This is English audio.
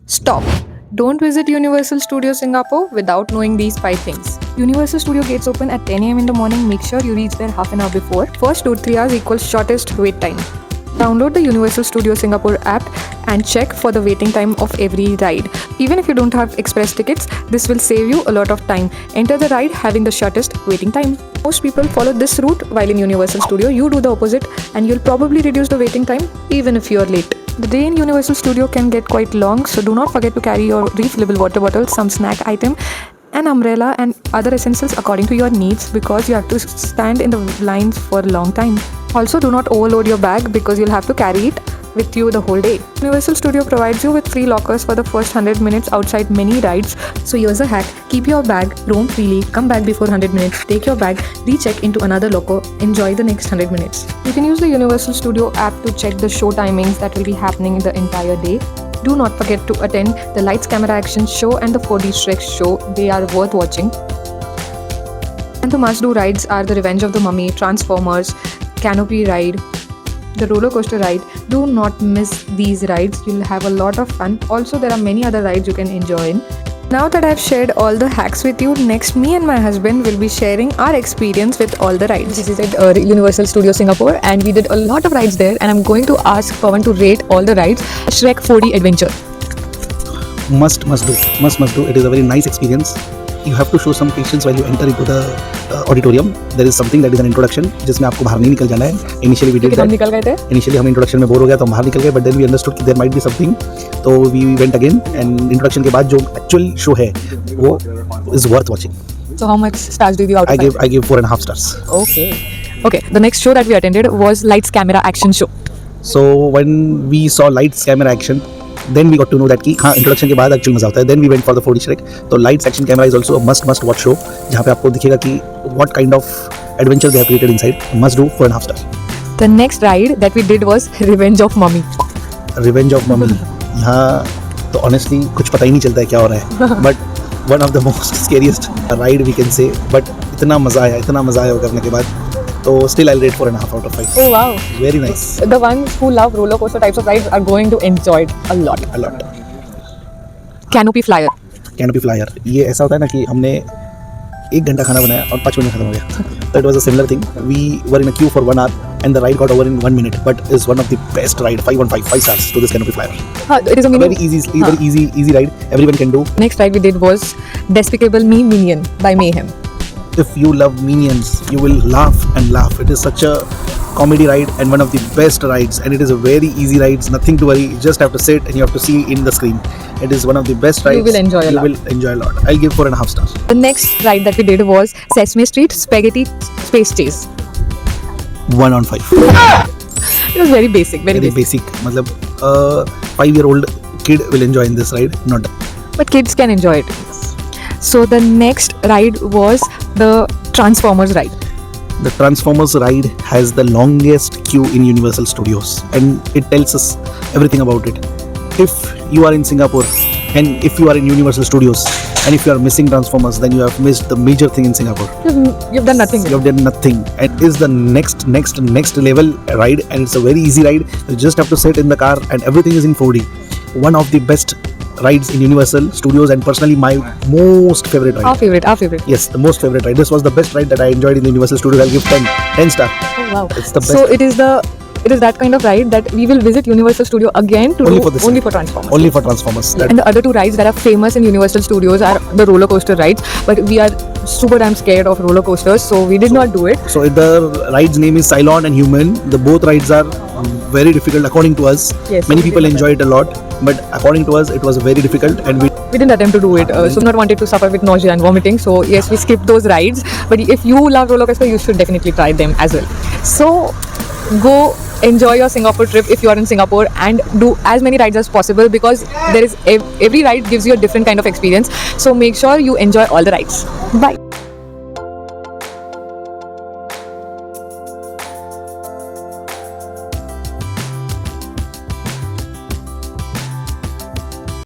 Stop. Don't visit Universal Studio Singapore without knowing these 5 things. Universal Studio gates open at 10 am in the morning. Make sure you reach there half an hour before. First 2 to 3 hours equals shortest wait time. Download the Universal Studio Singapore app and check for the waiting time of every ride. Even if you don't have express tickets, this will save you a lot of time. Enter the ride having the shortest waiting time. Most people follow this route while in Universal Studio. You do the opposite and you'll probably reduce the waiting time even if you're late. The day in Universal Studio can get quite long, so do not forget to carry your refillable water bottle, some snack item, an umbrella and other essentials according to your needs because you have to stand in the lines for a long time. Also, do not overload your bag because you'll have to carry it with you the whole day. Universal Studio provides you with free lockers for the first 100 minutes outside many rides. So here's a hack. Keep your bag, roam freely, come back before 100 minutes, take your bag, recheck into another locker, enjoy the next 100 minutes. You can use the Universal Studio app to check the show timings that will be happening the entire day. Do not forget to attend the Lights Camera Action show and the 4D Shrek show. They are worth watching. And the must-do rides are the Revenge of the Mummy, Transformers, Canopy Ride, the roller coaster ride. Do not miss these rides. You'll have a lot of fun. Also, there are many other rides you can enjoy in. Now that I've shared all the hacks with you, next me and my husband will be sharing our experience with all the rides. This is at Universal Studio Singapore and we did a lot of rides there and I'm going to ask Pawan to rate all the rides. Shrek 4D Adventure. Must do. It is a very nice experience. You have to show some patience while you enter into the auditorium. There is something that is an introduction जिसमें आपको बाहर नहीं निकल जाना है. Initially we did that. हम निकल गए थे. Initially हम introduction में बोर हो गया तो हम बाहर निकल गए. But then we understood कि there might be something. तो we went again and introduction के बाद जो actual show है वो is worth watching. So how much stars do you give out of 5? I give 4.5 stars. Okay. The next show that we attended was Lights Camera Action show. So when we saw Lights Camera Action, then we got to know that कि हाँ introduction के बाद actual मजा आता है. Then we went for the 4D Shrek. तो Lights Action Camera is also a must watch show जहाँ पे आपको दिखेगा कि what kind of adventure they have created inside. Must do 4.5 stars. The next ride that we did was Revenge of Mummy. Revenge of Mummy. यहाँ तो honestly कुछ पता ही नहीं चलता है क्या हो रहा है. But one of the most scariest ride we can say. But इतना मजा आया वो करने के बाद. So still I'll rate 4.5 out of 5. Oh wow. Very nice. The ones who love roller coaster types of rides are going to enjoy it a lot. Canopy Flyer. Canopy Flyer. ये ऐसा होता है ना कि हमने 1 घंटा खाना बनाया और 5 मिनट में खत्म हो गया. So it was a similar thing. We were in a queue for 1 hour and the ride got over in 1 minute. But it's one of the best ride. 5 stars to this Canopy Flyer. It is a very easy ride. Everyone can do. Next ride we did was Despicable Me Minion by Mayhem. If you love Minions, you will laugh and laugh. It is such a comedy ride and one of the best rides. And it is a very easy ride. Nothing to worry. You just have to sit and you have to see in the screen. It is one of the best rides. You will enjoy a lot. I'll give 4.5 stars. The next ride that we did was Sesame Street Spaghetti Space Chase. 1 on 5. It was very basic. Very basic. मतलब 5-year-old kid will enjoy in this ride. Not. But kids can enjoy it. So the next ride was the Transformers ride. The Transformers ride has the longest queue in Universal Studios and it tells us everything about it. If you are in Singapore and if you are in Universal Studios and if you are missing Transformers, then you have missed the major thing in Singapore. You've done nothing. You have done nothing. And it is the next level ride and it's a very easy ride. You just have to sit in the car and everything is in 4D. One of the best rides in Universal Studios and personally my most favorite ride. Our favorite. Yes, the most favorite ride. This was the best ride that I enjoyed in the Universal Studios. I'll give 10 star. Oh wow. It's the best. So it is that kind of ride that we will visit Universal Studio again to only for Transformers. Only for Transformers. And the other 2 rides that are famous in Universal Studios are the roller coaster rides, but we are super damn scared of roller coasters, so we did not do it. So the ride's name is Cylon and Human. The both rides are very difficult according to us. Yes, many people enjoy it a lot, but according to us it was very difficult and we didn't attempt to do it. So not wanted to suffer with nausea and vomiting. So yes, we skipped those rides. But if you love roller coaster, you should definitely try them as well. So go enjoy your Singapore trip if you are in Singapore and do as many rides as possible because there is every ride gives you a different kind of experience. So make sure you enjoy all the rides. Bye.